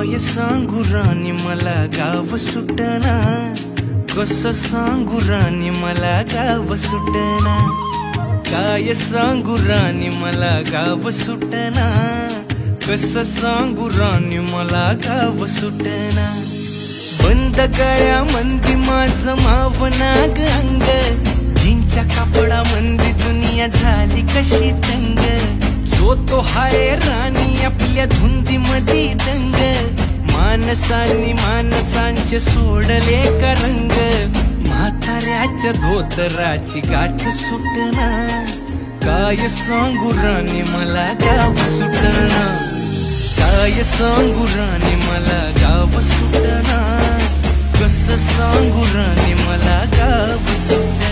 काय सांगू राणी मला गाव सुटना, कसं सांगू राणी मला गाव सुटना, काय सांगू राणी मला गाव सुटना, कसं सांगू राणी मला गाव सुटना। बंद गळ्यामंदी माझं मावना ग अंग, जीनच्या कापडामंदी दुनिया झाली कशी तंग, जो तो हाय राणी आपल्या धुंदीमधी दंग, माणसांनी माणसांचे सोडले का रंग, म्हाताऱ्याच्या धोतराची गाठ सुटना, काय सांगू राणी मला गाव सुटना, काय सांगू राणी मला गाव सुटना, कसं सांगू राणी मला गाव सुटना।